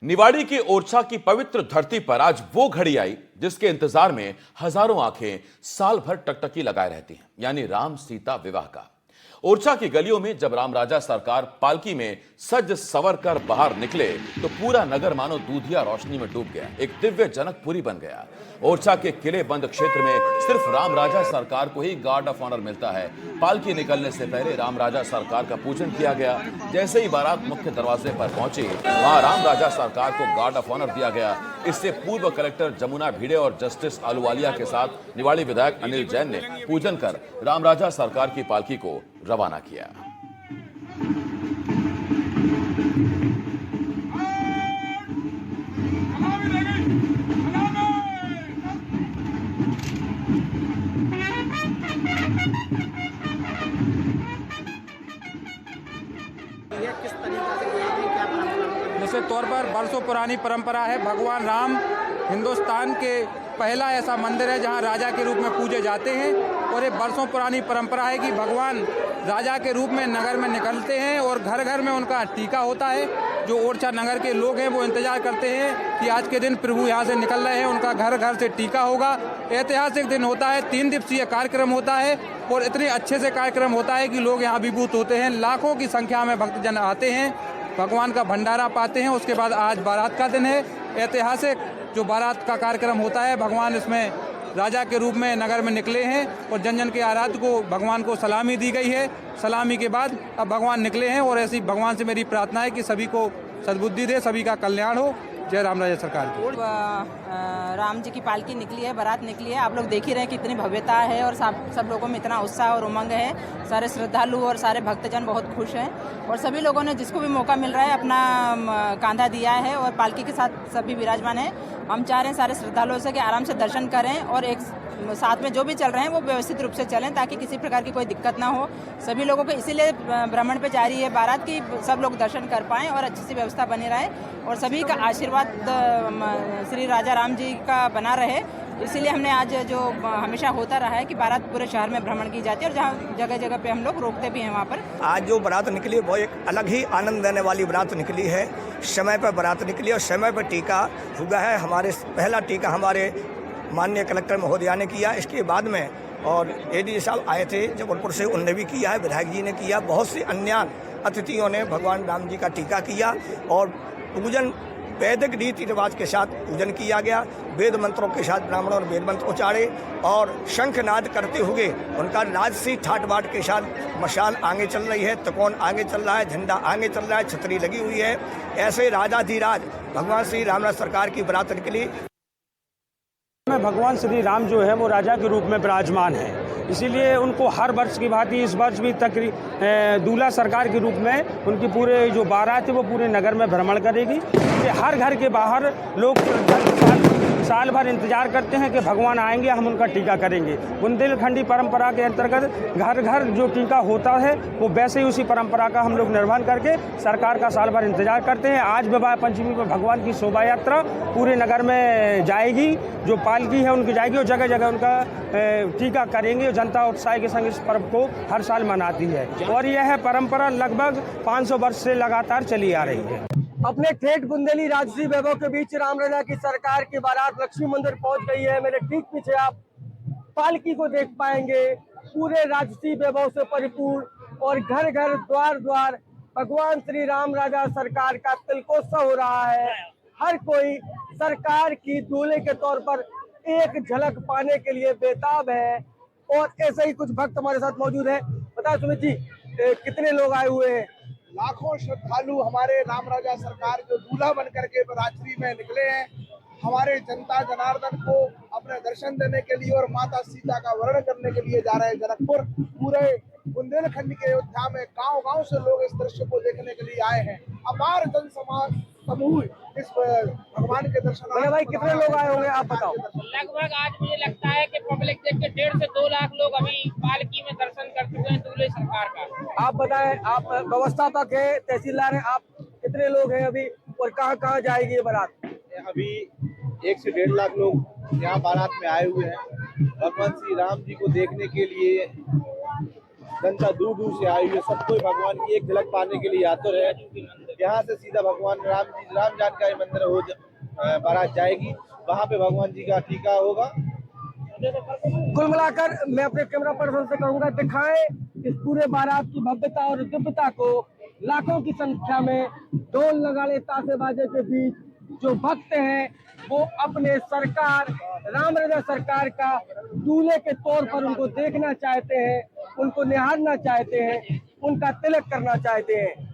निवाड़ी की ओरछा की पवित्र धरती पर आज वो घड़ी आई जिसके इंतजार में हजारों आंखें साल भर टकटकी लगाए रहती हैं, यानी राम सीता विवाह का। ओरछा की गलियों में जब राम राजा सरकार पालकी में सज सवर कर बाहर निकले तो पूरा नगर मानो दूधिया रोशनी में डूब गया, एक दिव्य जनकपुरी बन गया। ओरछा के किले बंद क्षेत्र में सिर्फ राम राजा सरकार को ही गार्ड ऑफ ऑनर मिलता है। पालकी निकलने से पहले राम राजा सरकार का पूजन किया गया। जैसे ही बारात मुख्य दरवाजे पर पहुंची, वहां राम राजा सरकार को गार्ड ऑफ ऑनर दिया गया। इससे पूर्व कलेक्टर जमुना भिड़े और जस्टिस आलूवालिया के साथ निवाड़ी विधायक अनिल जैन ने पूजन कर राम राजा सरकार की पालकी को रवाना किया। जैसे तौर पर बरसों पुरानी परंपरा है, भगवान राम हिंदुस्तान के पहला ऐसा मंदिर है जहां राजा के रूप में पूजे जाते हैं। और ये बरसों पुरानी परंपरा है कि भगवान राजा के रूप में नगर में निकलते हैं और घर घर में उनका टीका होता है। जो ओरछा नगर के लोग हैं वो इंतजार करते हैं कि आज के दिन प्रभु यहाँ से निकल रहे हैं, उनका घर घर से टीका होगा। ऐतिहासिक दिन होता है, 3 दिवसीय कार्यक्रम होता है और इतने अच्छे से कार्यक्रम होता है कि लोग यहाँ अभिभूत होते हैं। लाखों की संख्या में भक्तजन आते हैं, भगवान का भंडारा पाते हैं। उसके बाद आज बारात का दिन है, ऐतिहासिक जो बारात का कार्यक्रम होता है। भगवान इसमें राजा के रूप में नगर में निकले हैं और जन जन के आराध्य को भगवान को सलामी दी गई है। सलामी के बाद अब भगवान निकले हैं और ऐसी भगवान से मेरी प्रार्थना है कि सभी को सद्बुद्धि दे, सभी का कल्याण हो। जय राम राजा सरकार की। राम जी की पालकी निकली है, बारात निकली है। आप लोग देख ही रहे हैं कितनी भव्यता है और सब लोगों में इतना उत्साह और उमंग है। सारे श्रद्धालु और सारे भक्तजन बहुत खुश हैं और सभी लोगों ने जिसको भी मौका मिल रहा है अपना कांधा दिया है और पालकी के साथ सभी विराजमान हैं। हम चाह रहे हैं सारे श्रद्धालुओं से कि आराम से दर्शन करें और एक साथ में जो भी चल रहे हैं वो व्यवस्थित रूप से चलें ताकि किसी प्रकार की कोई दिक्कत ना हो। सभी लोगों को इसीलिए भ्रमण पे जारी है बारात की, सब लोग दर्शन कर पाएँ और अच्छी सी व्यवस्था बनी रहे और सभी का आशीर्वाद श्री राजा राम जी का बना रहे। इसीलिए हमने आज जो हमेशा होता रहा है कि बारात पूरे शहर में भ्रमण की जाती है और जहाँ जगह जगह पे हम लोग रोकते भी हैं वहाँ पर। आज जो बारात निकली वो एक अलग ही आनंद देने वाली बारात निकली है। समय पर बारात निकली और समय पर टीका हुआ है। हमारे पहला टीका हमारे माननीय कलेक्टर महोदया ने किया, इसके बाद में और एडीजी साहब आए थे जबलपुर से, उनने भी किया है, विधायक जी ने किया, बहुत से अन्य अतिथियों ने भगवान राम जी का टीका किया और पूजन वैदिक रीति रिवाज के साथ पूजन किया गया। वेद मंत्रों के साथ ब्राह्मणों ने वेद मंत्र उच्चारे और शंखनाद करते हुए उनका राजसी ठाट बाट के साथ मशाल आगे चल रही है, त्रिकोण आगे चल रहा है, झंडा आगे चल रहा है, छतरी लगी हुई है। ऐसे राजाधिराज भगवान श्री राम सरकार की बारात निकली। भगवान श्री राम जो है वो राजा के रूप में विराजमान है, इसीलिए उनको हर वर्ष की भांति इस वर्ष भी दूल्हा सरकार के रूप में उनकी पूरे जो बारात है वो पूरे नगर में भ्रमण करेगी। हर घर के बाहर लोग साल भर इंतजार करते हैं कि भगवान आएंगे, हम उनका टीका करेंगे। बुंदेलखंडी परंपरा के अंतर्गत घर घर जो टीका होता है वो वैसे ही उसी परंपरा का हम लोग निर्वहन करके सरकार का साल भर इंतजार करते हैं। आज विवाह पंचमी पर भगवान की शोभा यात्रा पूरे नगर में जाएगी, जो पालकी है उनकी जाएगी और जगह जगह उनका टीका करेंगे। जनता उत्साह के संग इस पर्व को हर साल मनाती है और यह परंपरा लगभग 500 वर्ष से लगातार चली आ रही है। अपने ठेठ बुंदेली राजसी वैभव के बीच राम राजा की सरकार की बारात लक्ष्मी मंदिर पहुंच गई है। मेरे ठीक पीछे आप पालकी को देख पाएंगे, पूरे राजसी वैभव से परिपूर्ण और घर घर द्वार द्वार भगवान श्री राम राजा सरकार का तिलकोत्सव हो रहा है। हर कोई सरकार की दूल्हे के तौर पर एक झलक पाने के लिए बेताब है और ऐसे ही कुछ भक्त हमारे साथ मौजूद है। बताओ सुमित जी, कितने लोग आए हुए हैं? लाखों श्रद्धालु हमारे राम राजा सरकार जो दूल्हा बन करके राजश्री में निकले हैं, हमारे जनता जनार्दन को अपने दर्शन देने के लिए और माता सीता का वर्णन करने के लिए जा रहे हैं जनकपुर। पूरे बुंदेलखंड के अयोध्या में गांव-गांव से लोग इस दृश्य को देखने के लिए आए हैं। अपार जन समूह इस भगवान के दर्शन। भाई कितने लोग आए होंगे आप बताओ? लगभग आज मुझे लगता है कि पब्लिक देख के 1.5 से 2 लाख लोग अभी पालकी में दर्शन कर चुके हैं दूल्हे सरकार का। आप बताएं, आप व्यवस्थापक है, तहसीलदार है, आप कितने लोग हैं अभी और कहाँ जाएगी ये बारात? अभी 1 से 1.5 लाख लोग यहाँ बारात में आए हुए हैं। भगवान श्री राम जी को देखने के लिए जनता दूर दूर से आई हुई है। सब कोई भगवान की एक झलक पाने के लिए आतुर है। यहाँ से सीधा भगवान राम जानकी मंदिर बारात जाएगी, वहाँ पे भगवान जी का टीका होगा। कुल मिलाकर मैं अपने कैमरा पर्सन से कहूंगा, दिखाएं इस पूरे बारात की भव्यता और दिव्यता को। लाखों की संख्या में ढोल नगाड़े ताशे बाजे के बीच जो भक्त हैं वो अपने सरकार राम रजा सरकार का दूल्हे के तौर पर उनको देखना चाहते हैं, उनको निहारना चाहते हैं, उनका तिलक करना चाहते हैं।